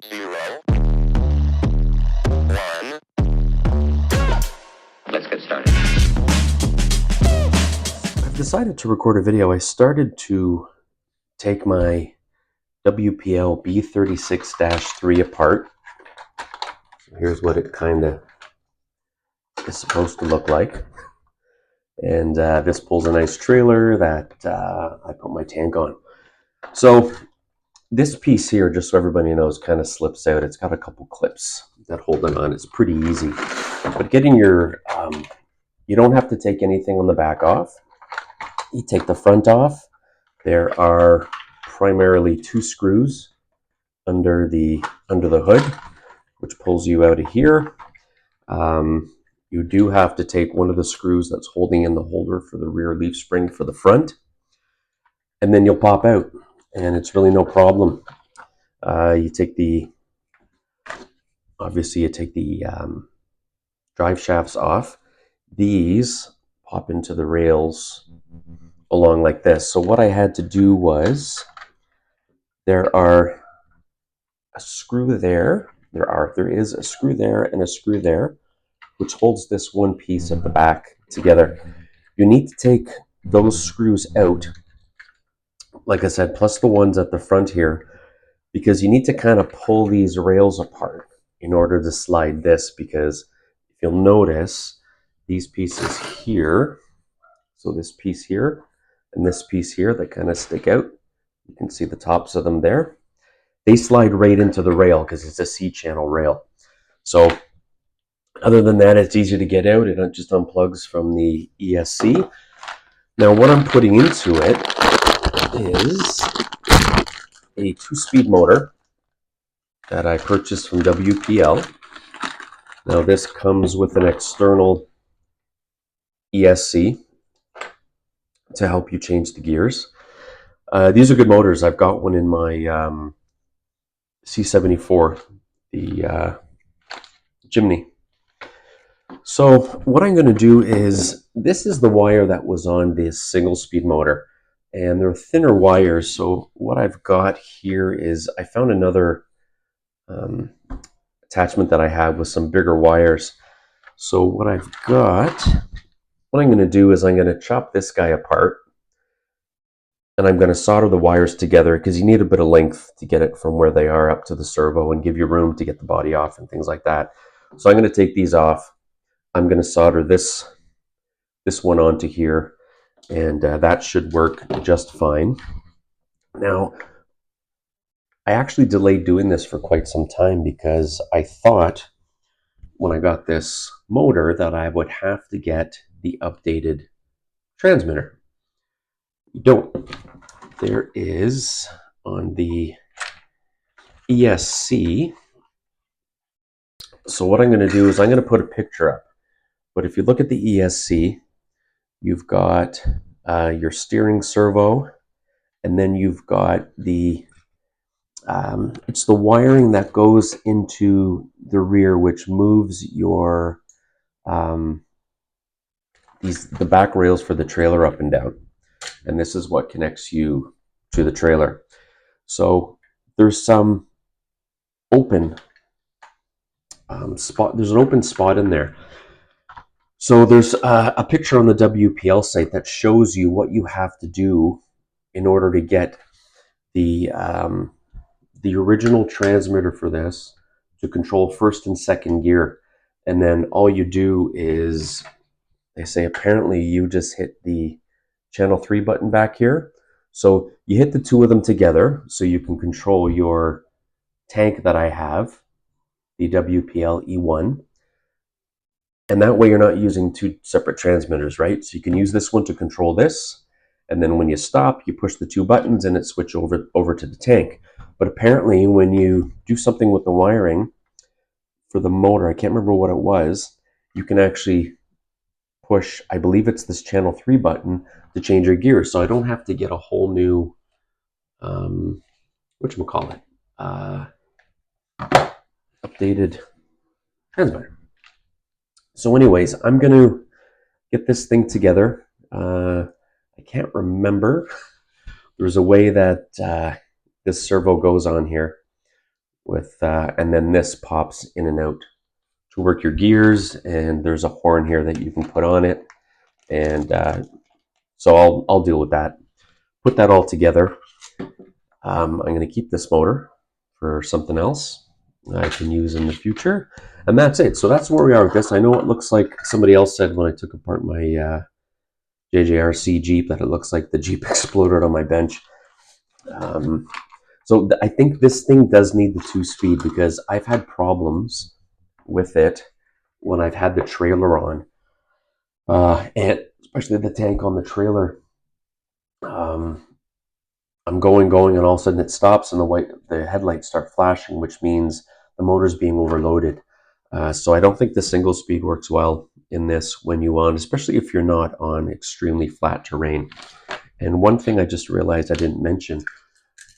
0, 1. Let's get started. I've decided to record a video. I started to take my WPL B36-3 apart. So here's what it kind of is supposed to look like. And this pulls a nice trailer that I put my tank on. So this piece here, just so everybody knows, kind of slips out. It's got a couple clips that hold it on. It's pretty easy. But getting your, you don't have to take anything on the back off. You take the front off. There are primarily 2 screws under the hood, which pulls you out of here. You do have to take one of the screws that's holding in the holder for the rear leaf spring for the front, and then you'll pop out, and it's really no problem. You take the drive shafts off. These pop into the rails along like this. So what I had to do was, there is a screw there and a screw there, which holds this one piece of the back together. You need to take those screws out, like I said, plus the ones at the front here, because you need to kind of pull these rails apart in order to slide this, because if you'll notice, these pieces here, so this piece here and this piece here that kind of stick out, you can see the tops of them there, they slide right into the rail because it's a C-channel rail. So other than that, it's easy to get out. It just unplugs from the ESC. Now what I'm putting into it is a 2-speed motor that I purchased from WPL. Now this comes with an external ESC to help you change the gears. These are good motors. I've got one in my C74, the Jimny. So what I'm going to do is, this is the wire that was on this single speed motor, and they're thinner wires. So what I've got here is, I found another attachment that I have with some bigger wires. So what I'm going to do is, I'm going to chop this guy apart, and I'm going to solder the wires together, because you need a bit of length to get it from where they are up to the servo and give you room to get the body off and things like that. So I'm going to take these off. I'm going to solder this one onto here, and that should work just fine. Now, I actually delayed doing this for quite some time, because I thought when I got this motor that I would have to get the updated transmitter. You don't. There is, on the ESC, so what I'm going to do is, I'm going to put a picture up. But if you look at the ESC, you've got your steering servo, and then you've got the it's the wiring that goes into the rear, which moves your the back rails for the trailer up and down, and this is what connects you to the trailer. So there's some open spot. There's an open spot in there. So there's a picture on the WPL site that shows you what you have to do in order to get the original transmitter for this to control first and second gear. And then all you do is, they say apparently you just hit the channel 3 button back here. So you hit the 2 of them together so you can control your tank that I have, the WPL E1. And that way you're not using 2 separate transmitters, right? So you can use this one to control this, and then when you stop, you push the 2 buttons and it switches over to the tank. But apparently when you do something with the wiring for the motor, I can't remember what it was, you can actually push, I believe it's this channel 3 button, to change your gears. So I don't have to get a whole new, whatchamacallit, updated transmitter. So anyways, I'm going to get this thing together. I can't remember. There's a way that this servo goes on here. with, and then this pops in and out to work your gears. And there's a horn here that you can put on it. And so I'll deal with that. Put that all together. I'm going to keep this motor for something else I can use in the future. And that's it. So that's where we are with this. I know it looks like somebody else said when I took apart my JJRC Jeep that it looks like the Jeep exploded on my bench. So I think this thing does need the 2-speed because I've had problems with it when I've had the trailer on, and especially the tank on the trailer. I'm going, and all of a sudden it stops, and the headlights start flashing, which means the motor's being overloaded. So I don't think the single speed works well in this when you on, especially if you're not on extremely flat terrain. And one thing I just realized I didn't mention,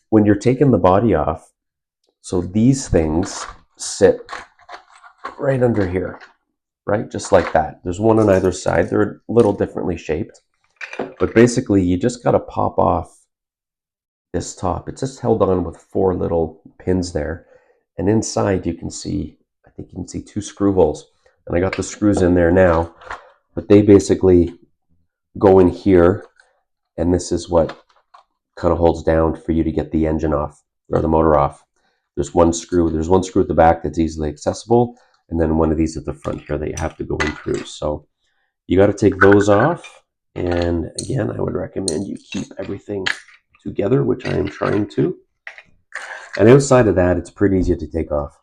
when you're taking the body off, so these things sit right under here, right? Just like that. There's one on either side. They're a little differently shaped, but basically you just got to pop off this top. It's just held on with 4 little pins there. And inside you can see, I think you can see 2 screw holes. And I got the screws in there now, but they basically go in here, and this is what kind of holds down for you to get the engine off or the motor off. There's one screw at the back that's easily accessible, and then one of these at the front here that you have to go in through. So you got to take those off. And again, I would recommend you keep everything together, which I am trying to. And outside of that, it's pretty easy to take off.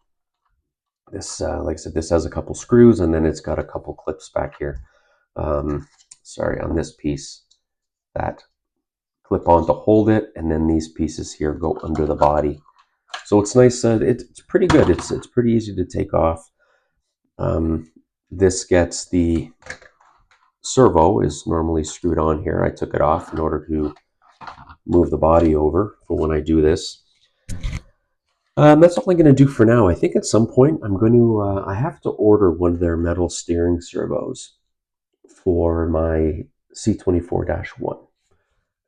This, like I said, this has a couple screws, and then it's got a couple clips back here. Sorry, on this piece that clip on to hold it, and then these pieces here go under the body. So it's nice. It's pretty good. It's pretty easy to take off. This gets the servo is normally screwed on here. I took it off in order to move the body over for when I do this. That's all I'm going to do for now. I think at some point I'm going to, I have to order one of their metal steering servos for my C24-1.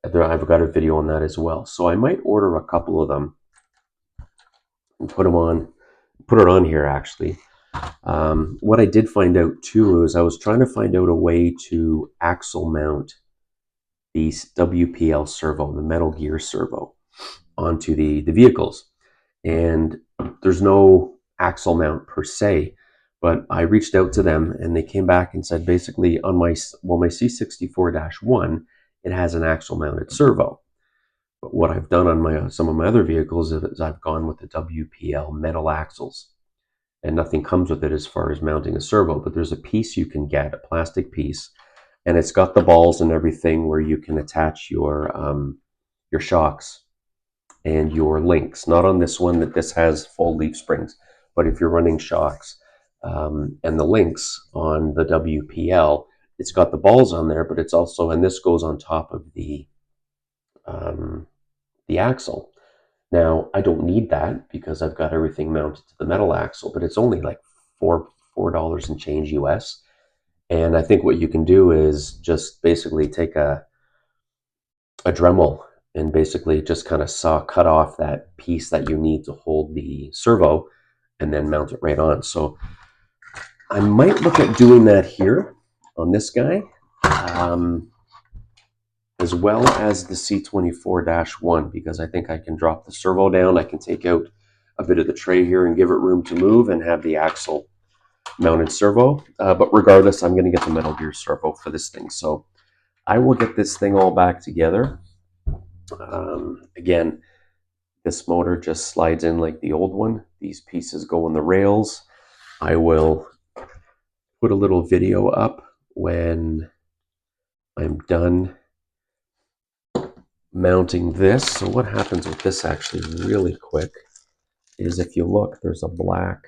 I've got a video on that as well. So I might order a couple of them and put it on here actually. What I did find out too is I was trying to find out a way to axle mount the WPL servo, the metal gear servo, onto the vehicles. And there's no axle mount per se, but I reached out to them and they came back and said basically on my C64-1, it has an axle mounted servo. But what I've done on some of my other vehicles is I've gone with the WPL metal axles, and nothing comes with it as far as mounting a servo. But there's a piece you can get, a plastic piece, and it's got the balls and everything where you can attach your shocks and your links. Not on this one, that this has full leaf springs, but if you're running shocks and the links on the WPL, it's got the balls on there, but it's also, and this goes on top of the axle. Now I don't need that because I've got everything mounted to the metal axle, but it's only like $4 and change US. And I think what you can do is just basically take a Dremel and basically just kind of cut off that piece that you need to hold the servo and then mount it right on. So I might look at doing that here on this guy, as well as the C24-1, because I think I can drop the servo down. I can take out a bit of the tray here and give it room to move and have the axle mounted servo. But regardless, I'm going to get the metal gear servo for this thing. So I will get this thing all back together. Again, this motor just slides in like the old one. These pieces go on the rails. I will put a little video up when I'm done mounting this. So what happens with this actually really quick is if you look, there's a black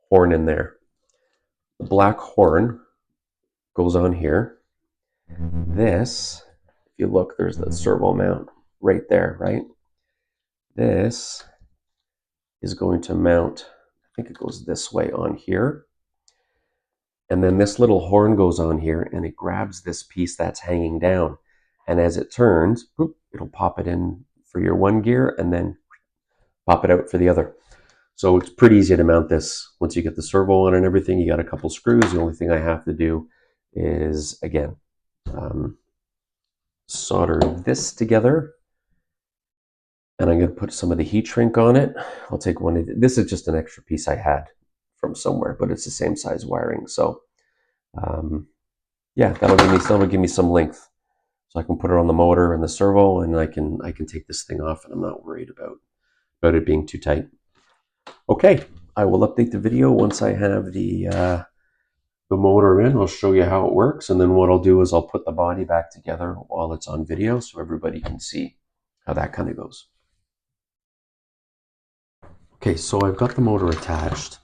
horn in there. The black horn goes on here. This, if you look, there's the servo mount right there, right? This is going to mount, I think it goes this way on here. And then this little horn goes on here and it grabs this piece that's hanging down. And as it turns, boop, it'll pop it in for your one gear and then pop it out for the other. So it's pretty easy to mount this. Once you get the servo on and everything, you got a couple screws. The only thing I have to do is, again, solder this together. And I'm going to put some of the heat shrink on it. I'll take one of this is just an extra piece I had from somewhere, but it's the same size wiring. So yeah, that'll give me some length. So I can put it on the motor and the servo, and I can take this thing off, and I'm not worried about it being too tight. Okay, I will update the video once I have the motor in. I'll show you how it works, and then what I'll do is I'll put the body back together while it's on video so everybody can see how that kind of goes. Okay, so I've got the motor attached.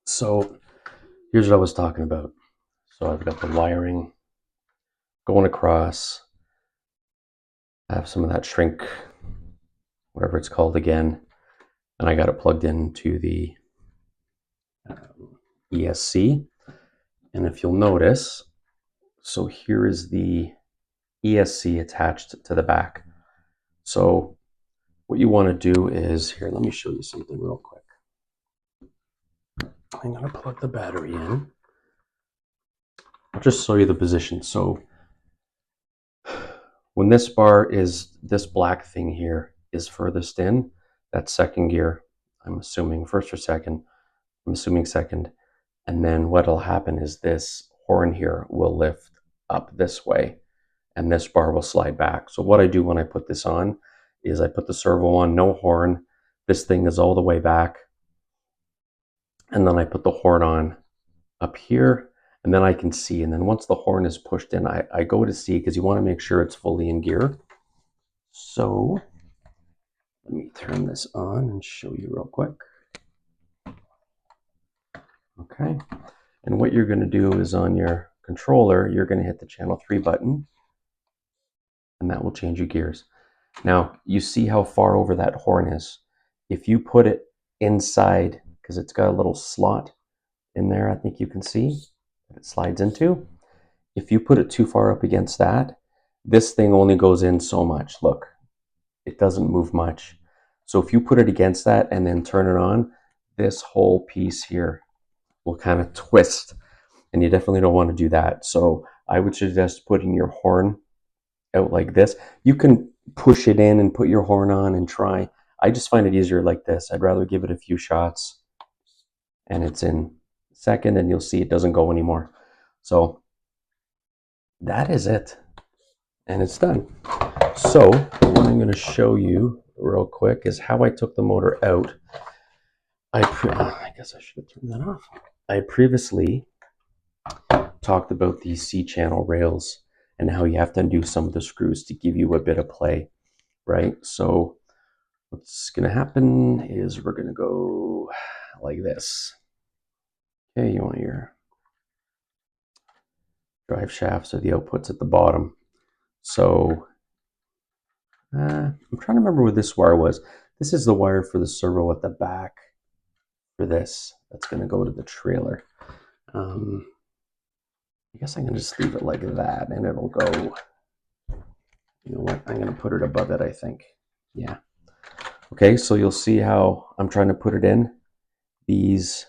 So here's what I was talking about. So I've got the wiring going across. I have some of that shrink, whatever it's called again, and I got it plugged into the ESC. And if you'll notice, so here is the ESC attached to the back. So what you want to do is, here, let me show you something real quick. I'm going to plug the battery in. I'll just show you the position. So when this bar is, this black thing here is furthest in, that's second gear. I'm assuming first or second. I'm assuming second. And then what'll happen is this horn here will lift up this way and this bar will slide back. So what I do when I put this on is I put the servo on, no horn. This thing is all the way back. And then I put the horn on up here, and then I can see. And then once the horn is pushed in, I go to see, because you want to make sure it's fully in gear. So let me turn this on and show you real quick. Okay. And what you're going to do is on your controller, you're going to hit the channel 3 button, and that will change your gears. Now, you see how far over that horn is. If you put it inside, because it's got a little slot in there, I think you can see that it slides into. If you put it too far up against that, this thing only goes in so much. Look, it doesn't move much. So if you put it against that and then turn it on, this whole piece here will kind of twist, and you definitely don't want to do that. So I would suggest putting your horn out like this. You can push it in and put your horn on and try. I just find it easier like this. I'd rather give it a few shots and it's in second, and you'll see it doesn't go anymore. So that is it, and it's done. So what I'm going to show you real quick is how I took the motor out. I guess I should have turned that off. I previously talked about these C-channel rails and how you have to undo some of the screws to give you a bit of play, right? So what's going to happen is we're going to go like this. Okay, you want your drive shafts or the outputs at the bottom. So I'm trying to remember what this wire was. This is the wire for the servo at the back for this. That's going to go to the trailer. I guess I can just leave it like that and it'll go. You know what? I'm going to put it above it, I think. Yeah. Okay, so you'll see how I'm trying to put it in. These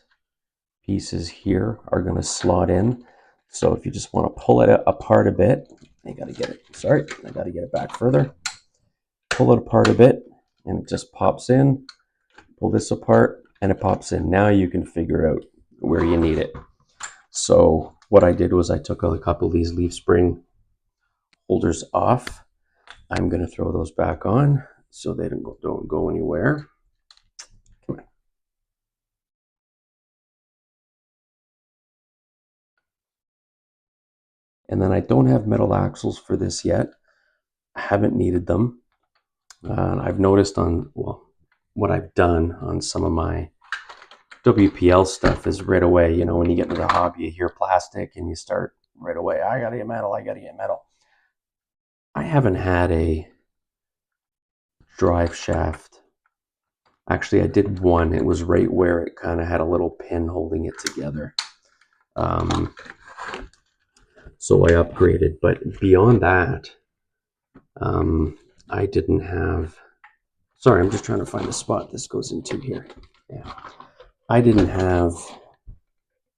pieces here are going to slot in. So if you just want to pull it apart a bit, I got to get it back further. Pull it apart a bit and it just pops in. Pull this apart and it pops in. Now you can figure out where you need it. So what I did was I took a couple of these leaf spring holders off. I'm going to throw those back on so they don't go anywhere. Come on. And then I don't have metal axles for this yet. I haven't needed them. I've noticed what I've done on some of my WPL stuff is right away, you know, when you get into the hobby, you hear plastic and you start right away, I gotta get metal. I haven't had a drive shaft. Actually, I did one. It was right where it kind of had a little pin holding it together. So I upgraded, but beyond that, I didn't have, sorry, I'm just trying to find a spot this goes into here. Yeah, I didn't have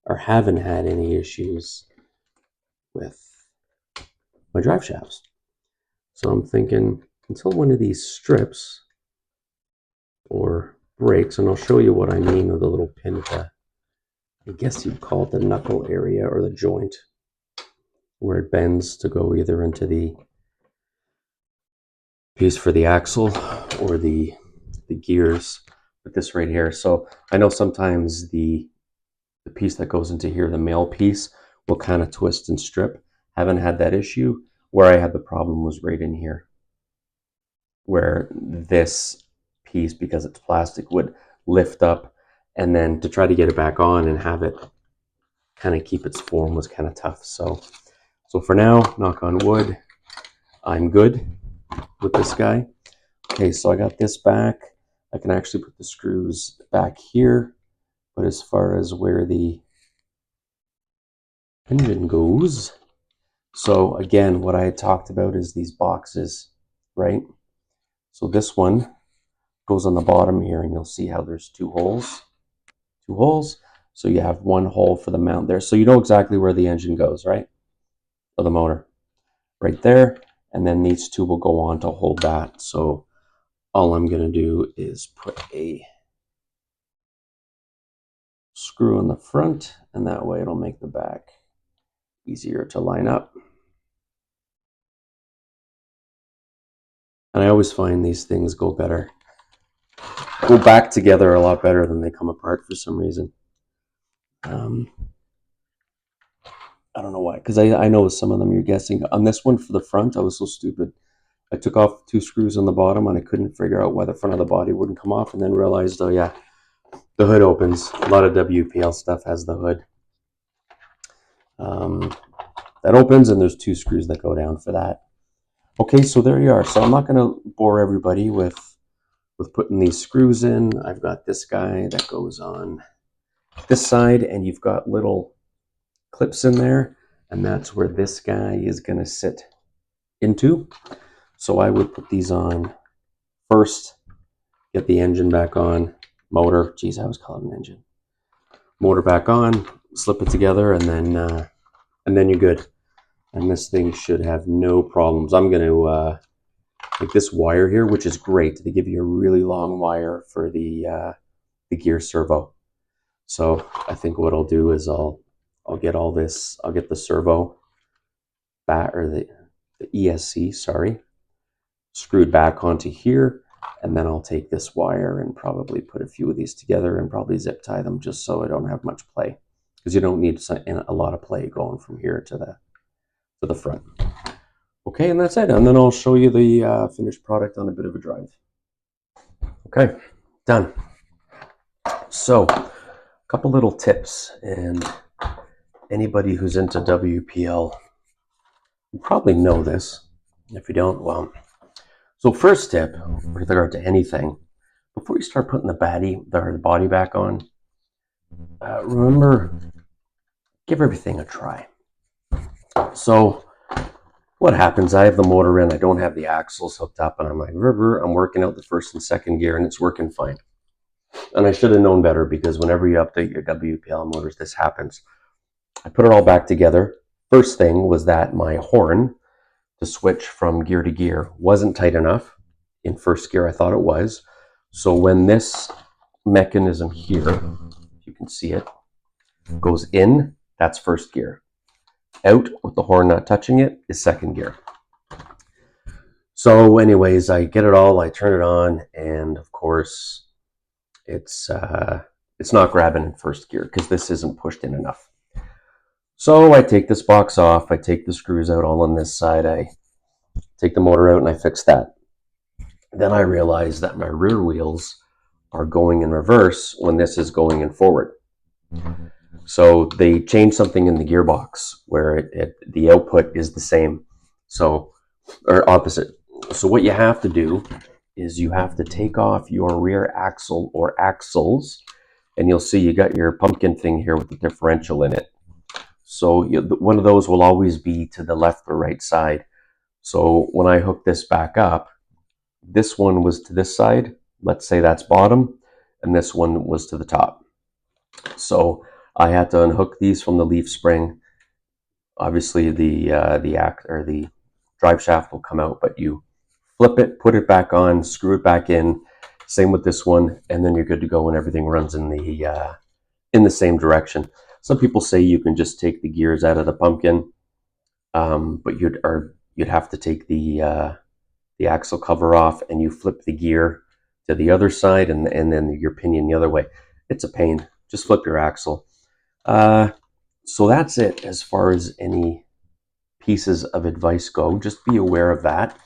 or haven't had any issues with my drive shafts. So I'm thinking until one of these strips or breaks, and I'll show you what I mean with a little pin at the, I guess you'd call it the knuckle area or the joint where it bends to go either into the piece for the axle or the gears with this right here. So I know sometimes the piece that goes into here, the male piece, will kind of twist and strip. Haven't had that issue. Where I had the problem was right in here, where this piece, because it's plastic, would lift up, and then to try to get it back on and have it kind of keep its form was kind of tough. So for now, knock on wood, I'm good with this guy. Okay, so I got this back. I can actually put the screws back here, but as far as where the engine goes, so again, what I had talked about is these boxes, right? So this one goes on the bottom here, and you'll see how there's two holes. So you have one hole for the mount there. So you know exactly where the engine goes, right? Or the motor, right there. And then these two will go on to hold that. So all I'm going to do is put a screw in the front, and that way it'll make the back easier to line up. And I always find these things go back together a lot better than they come apart for some reason. I don't know why, because I know some of them you're guessing. On this one for the front, I was so stupid. I took off two screws on the bottom, and I couldn't figure out why the front of the body wouldn't come off, and then realized, oh yeah, the hood opens. A lot of WPL stuff has the hood. That opens, and there's two screws that go down for that. Okay, so there you are. So I'm not going to bore everybody with putting these screws in. I've got this guy that goes on this side, and you've got little clips in there, and that's where this guy is going to sit into. So I would put these on first, get the engine back on, motor, geez, I was calling it an engine, motor back on, slip it together, and then you're good. And this thing should have no problems. I'm going to like this wire here, which is great. They give you a really long wire for the gear servo. So I think what I'll do is I'll get all this. I'll get the servo back, or the ESC, sorry, screwed back onto here, and then I'll take this wire and probably put a few of these together and probably zip tie them just so I don't have much play, because you don't need a lot of play going from here to the front. Okay, and that's it. And then I'll show you the finished product on a bit of a drive. Okay, done. So, a couple little tips, and anybody who's into WPL, you probably know this. If you don't, well. So first tip, with regard to anything, before you start putting the body back on, remember, give everything a try. So what happens, I have the motor in, I don't have the axles hooked up, and I'm like, I'm working out the first and second gear, and it's working fine. And I should have known better, because whenever you update your WPL motors, this happens. I put it all back together. First thing was that my horn to switch from gear to gear wasn't tight enough. In first gear, I thought it was. So when this mechanism here, if you can see it, goes in, that's first gear. Out with the horn not touching it is second gear. So anyways, I get it all, I turn it on, and of course it's not grabbing in first gear because this isn't pushed in enough. So I take this box off, I take the screws out all on this side, I take the motor out and I fix that. Then I realize that my rear wheels are going in reverse when this is going in forward. So they changed something in the gearbox where the output is the same, so, or opposite. So what you have to do is you have to take off your rear axle or axles, and you'll see you got your pumpkin thing here with the differential in it. So one of those will always be to the left or right side. So when I hook this back up, this one was to this side, let's say that's bottom, and this one was to the top. So I had to unhook these from the leaf spring. Obviously, the drive shaft will come out, but you flip it, put it back on, screw it back in. Same with this one, and then you're good to go when everything runs in the same direction. Some people say you can just take the gears out of the pumpkin, but you'd have to take the axle cover off, and you flip the gear to the other side, and then your pinion the other way. It's a pain. Just flip your axle. So that's it as far as any pieces of advice go. Just be aware of that.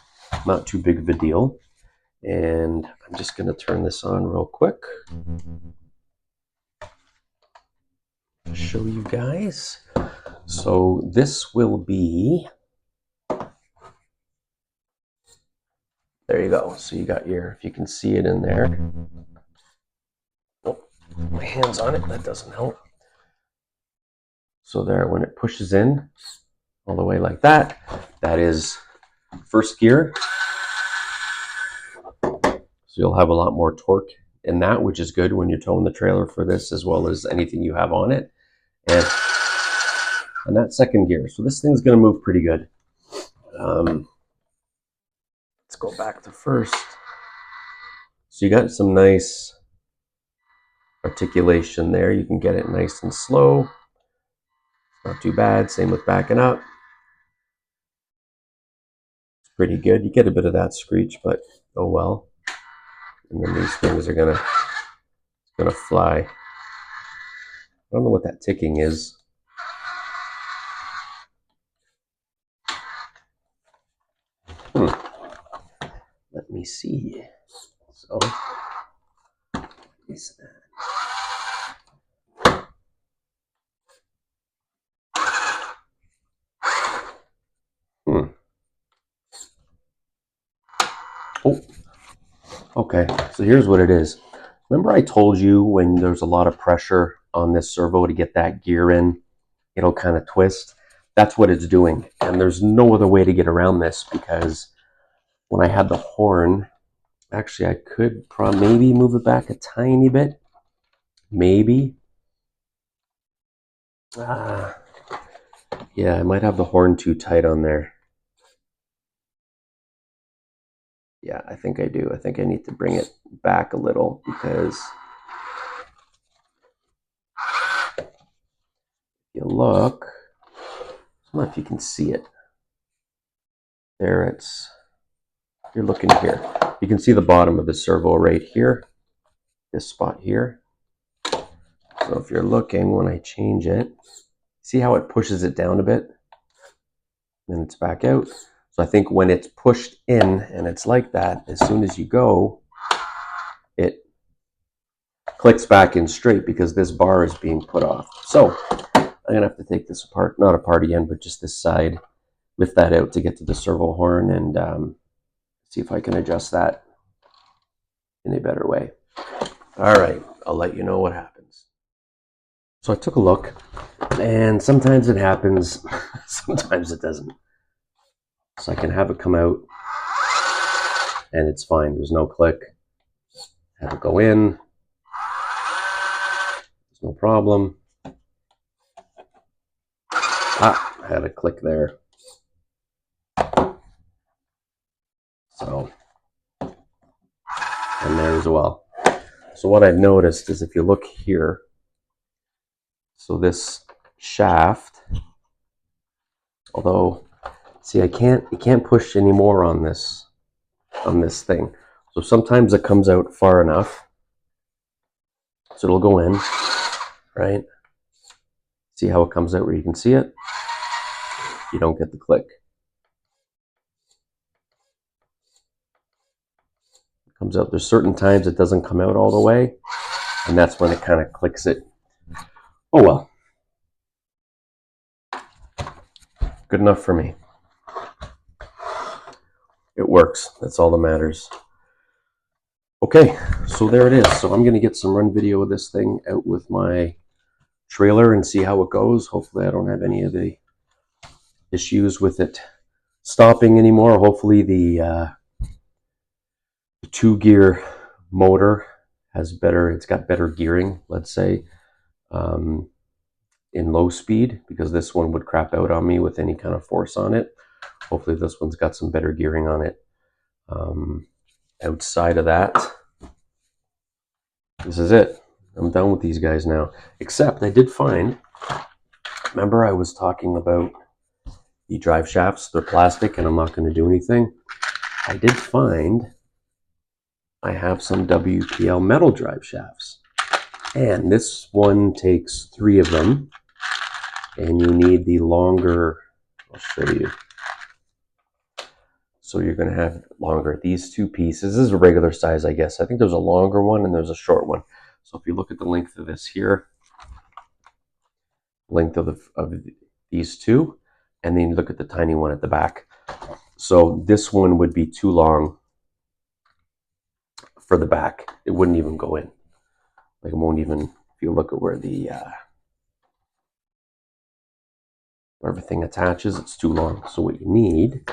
Not too big of a deal. And I'm just going to turn this on real quick. Show you guys. So this will be, there you go. So you got your, if you can see it in there. Oh, my hand's on it, that doesn't help. So there, when it pushes in all the way like that, that is first gear. So you'll have a lot more torque in that, which is good when you're towing the trailer for this, as well as anything you have on it. And that's second gear. So this thing's going to move pretty good. Let's go back to first. So you got some nice articulation there. You can get it nice and slow. Not too bad. Same with backing up. It's pretty good. You get a bit of that screech, but oh well. And then these things are gonna fly. I don't know what that ticking is. Let me see. So, what is that? Oh, okay. So here's what it is. Remember I told you when there's a lot of pressure on this servo to get that gear in, it'll kind of twist. That's what it's doing. And there's no other way to get around this, because when I had the horn, actually I could maybe move it back a tiny bit. Maybe. Yeah, I might have the horn too tight on there. Yeah, I think I do. I think I need to bring it back a little, because if you look, I don't know if you can see it. There, you're looking here. You can see the bottom of the servo right here, this spot here. So if you're looking, when I change it, see how it pushes it down a bit? Then it's back out. So I think when it's pushed in and it's like that, as soon as you go, it clicks back in straight, because this bar is being put off. So I'm gonna have to take this apart, not apart again, but just this side, lift that out to get to the servo horn, and see if I can adjust that in a better way. All right, I'll let you know what happens. So I took a look, and sometimes it happens, sometimes it doesn't. So I can have it come out, and it's fine. There's no click. Have it go in. There's no problem. I had a click there. So, and there as well. So what I've noticed is, if you look here, so this shaft, although, see, it can't push any more on this thing. So sometimes it comes out far enough, so it'll go in, right? See how it comes out where you can see it? You don't get the click. It comes out. There's certain times it doesn't come out all the way, and that's when it kind of clicks it. Oh well. Good enough for me. It works. That's all that matters. Okay, so there it is. So I'm going to get some run video of this thing out with my trailer and see how it goes. Hopefully I don't have any of the issues with it stopping anymore. Hopefully the 2-gear motor it's got better gearing, let's say, in low speed, because this one would crap out on me with any kind of force on it. Hopefully this one's got some better gearing on it. Outside of that, this is it. I'm done with these guys now. Except I did find, remember I was talking about the drive shafts, they're plastic and I'm not going to do anything. I did find I have some WPL metal drive shafts. And this one takes 3 of them. And you need the longer, I'll show you. So you're going to have longer, these 2 pieces. This is a regular size, I guess. I think there's a longer one and there's a short one. So if you look at the length of this here, length of these 2, and then you look at the tiny one at the back. So this one would be too long for the back. It wouldn't even go in. Like it won't even, if you look at where the where everything attaches, it's too long. So what you need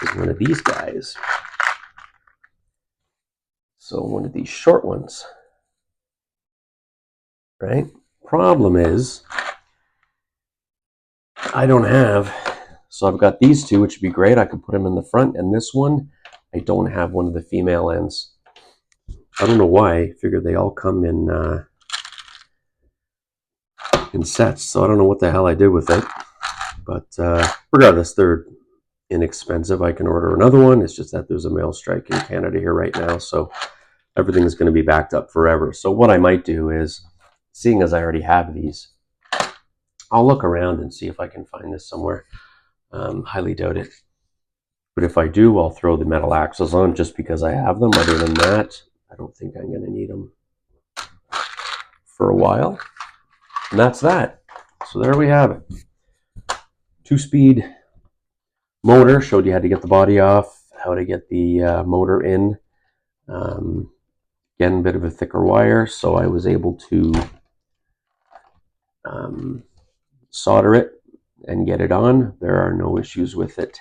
is one of these guys. So one of these short ones, right? Problem is, I don't have, so I've got these 2, which would be great. I could put them in the front, and this one, I don't have one of the female ends. I don't know why. I figured they all come in sets, so I don't know what the hell I did with it. But regardless, they're inexpensive. I can order another one. It's just that there's a mail strike in Canada here right now, so everything is going to be backed up forever. So what I might do is, seeing as I already have these, I'll look around and see if I can find this somewhere. Highly doubt it. But if I do, I'll throw the metal axles on just because I have them. Other than that, I don't think I'm going to need them for a while. And that's that. So there we have it. 2-speed motor. Showed you how to get the body off, how to get the motor in. Again, a bit of a thicker wire, so I was able to solder it and get it on. There are no issues with it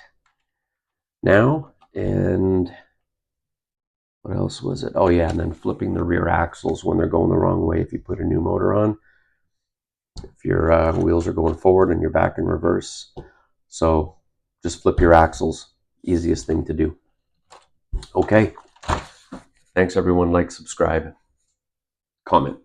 now. And what else was it? Oh yeah, and then flipping the rear axles when they're going the wrong way if you put a new motor on. If your wheels are going forward and you're back in reverse. So just flip your axles. Easiest thing to do. Okay. Thanks everyone. Like, subscribe, comment.